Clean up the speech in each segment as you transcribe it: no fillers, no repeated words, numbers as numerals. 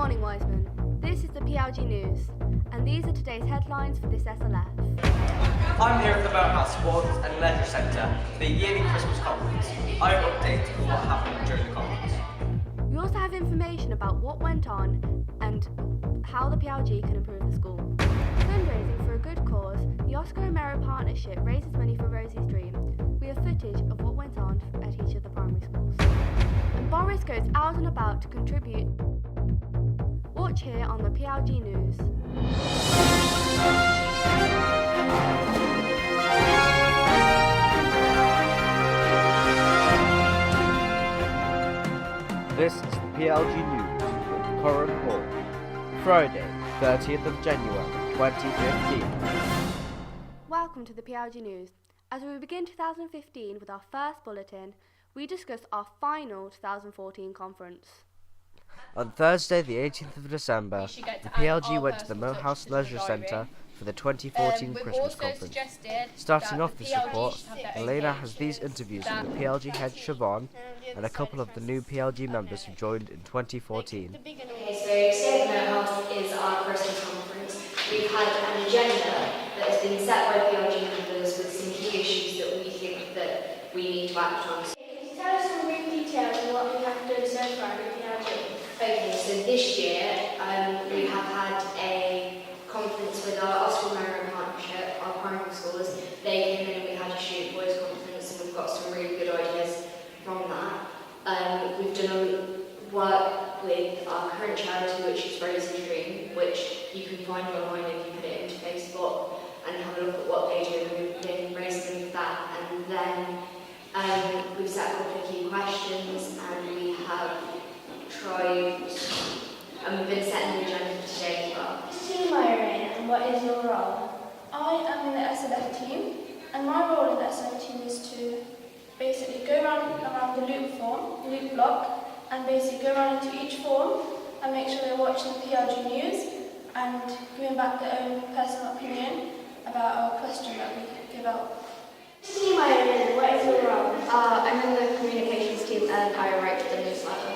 morning, Wiseman. This is the PLG News, and these are today's headlines for this SLF. I'm here at the Morehouse Sports and Leisure Centre for the yearly Christmas Conference. I will update on what happened during the conference. We also have information about what went on and how the PLG can improve the school. Fundraising for a good cause, the Romero partnership raises money for Rosie's dream. We have footage of what went on at each of the primary schools. And Boris goes out and about to contribute. Watch here on the PLG News. This is the PLG News with Coren Hall, Friday, 30th of January, 2015. Welcome to the PLG News. As we begin 2015 with our first bulletin, we discuss our final 2014 conference. On Thursday, the 18th of December, the PLG went to the Morehouse Leisure Centre for the 2014 Christmas Conference. Starting off this report, Elena has these interviews with the PLG head Siobhan and a couple of the new PLG members who joined in 2014. Okay, so today at Morehouse is our Christmas conference. We've had an agenda that has been set by PLG members with some key issues that we think that we need to act on. Can you tell us some brief details on what we have done so far at PLG? Okay, so this year we have had a conference with our Romero partnership, our primary schools. They came in and we had a student voice conference and we've got some really good ideas from that. We've done work with our current charity, which is Rosie's Dream, which you can find online if you put it into Facebook and have a look at what they do. We've been raising money for that, and then we've set a couple of key questions and we have tried, and we've been setting the agenda for today as well. Who am I, Irene, and what is your role? I am in the SLF team, and my role in the SLF team is to basically go around the loop block, and basically go around into each form and make sure they're watching the PLG news and giving back their own personal opinion about our question that we give out. Who am I, Irene, and what is your role? I'm in the communications team and I write the newsletter.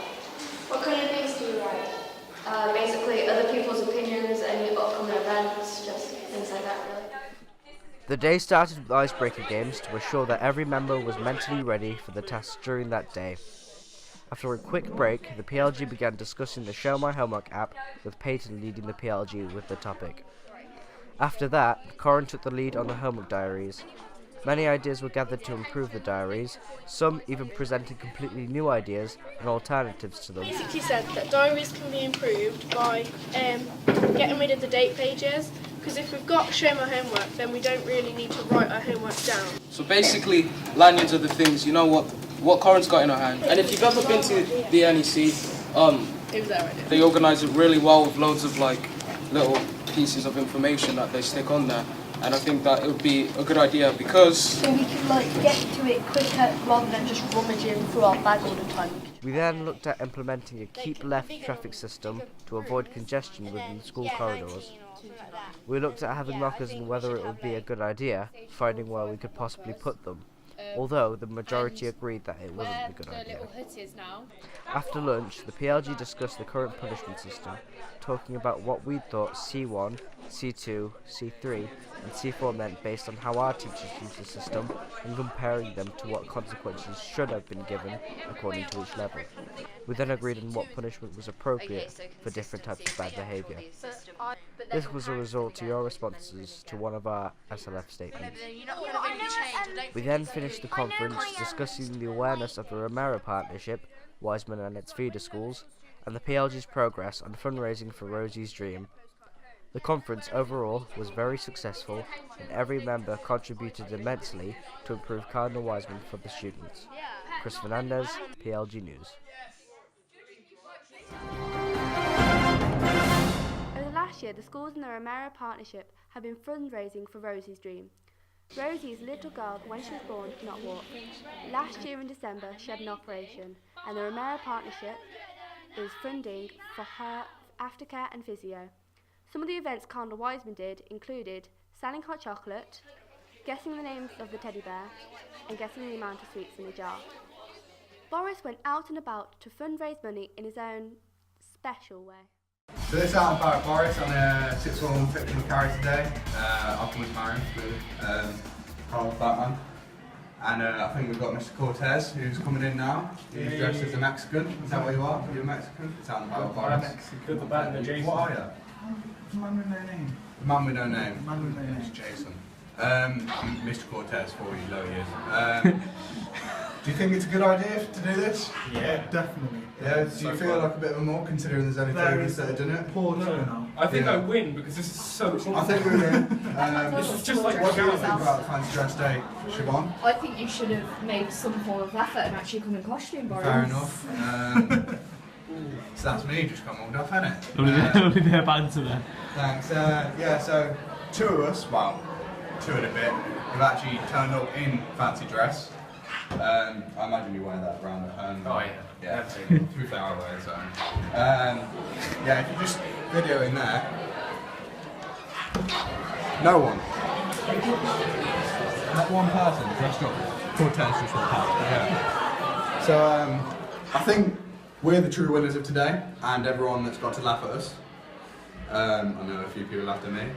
What kind of things do you write? Basically other people's opinions, any upcoming events, just things like that really. The day started with icebreaker games to assure that every member was mentally ready for the tasks during that day. After a quick break, the PLG began discussing the Show My Homework app, with Peyton leading the PLG with the topic. After that, Coren took the lead on the homework diaries. Many ideas were gathered to improve the diaries, some even presented completely new ideas and alternatives to them. Basically said that diaries can be improved by getting rid of the date pages, because if we've got Show My Homework, then we don't really need to write our homework down. So basically, lanyards are the things, you know what Coren's got in her hand. And if you've ever been to the NEC, they organise it really well with loads of little pieces of information that they stick on there. And I think that it would be a good idea because so we could get to it quicker rather than just rummaging through our bag all the time. We then looked at implementing a keep left traffic system to avoid congestion within school corridors. We looked at having lockers and whether it would be a good idea, finding where we could possibly put them, although the majority agreed that it wasn't a good idea. After lunch, the PLG discussed the current punishment system, talking about what we thought C1, C2, C3 and C4 meant based on how our teachers use the system and comparing them to what consequences should have been given according to each level. We then agreed on what punishment was appropriate for different types of bad behaviour. This was a result to your responses to one of our SLF statements. We then finished the conference discussing the awareness of the Romero partnership, Wiseman and its feeder schools, and the PLG's progress on fundraising for Rosie's Dream. The conference overall was very successful and every member contributed immensely to improve Cardinal Wiseman for the students. Fernandez, PLG News. Over the last year, the schools in the Romero partnership have been fundraising for Rosie's Dream. Rosie is a little girl when she was born could not walk. Last year in December she had an operation, and the Romero partnership is funding for her aftercare and physio. Some of the events Cardinal Wiseman did included selling hot chocolate, guessing the names of the teddy bear, and guessing the amount of sweets in the jar. Boris went out and about to fundraise money in his own special way. So this is out about Boris on a 6th form fictional carry today. I've come with Marion, Carl's Batman. And I think we've got Mr. Cortez who's coming in now. He's dressed as a Mexican. Is that what you are? You're a Mexican? It's out about Boris. I'm Mexican. The band Jason. What are you? Man with no name. Man with no name. Man with no name. It's Jason. Mr. Cortez for you low years. Do you think it's a good idea to do this? Yeah, definitely. Yeah, do you feel like a bit of a more considering there's only 3 of us that have done it? Poor now. I think I win because this is so cool. I think we win. This is just like what do you think Gallagher. about Fancy Dress Day, Siobhan? I think you should have made some form of effort and actually come in costume, Boris. Fair enough. So that's me just come all off, innit? Lovely bit of banter there. Thanks. Yeah, so 2 of us, well, 2 and a bit, have actually turned up in fancy dress. I imagine you wear that around at home. Oh yeah. Yeah, to be fair, I wear it, so. Yeah, if you just video in there. No one. Not one person dressed up. Cortez just walked out. Yeah. So, I think we're the true winners of today, and everyone that's got to laugh at us. I know a few people laughed at me.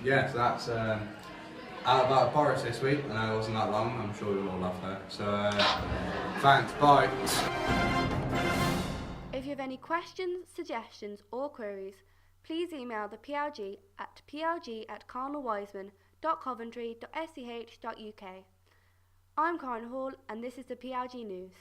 Yeah, so that's out about Boris this week. I know it wasn't that long, I'm sure you'll all love her. So, thanks, bye. If you have any questions, suggestions or queries, please email the PLG at plg@carnelwiseman.coventry.sch.uk. I'm Coren Hall and this is the PLG News.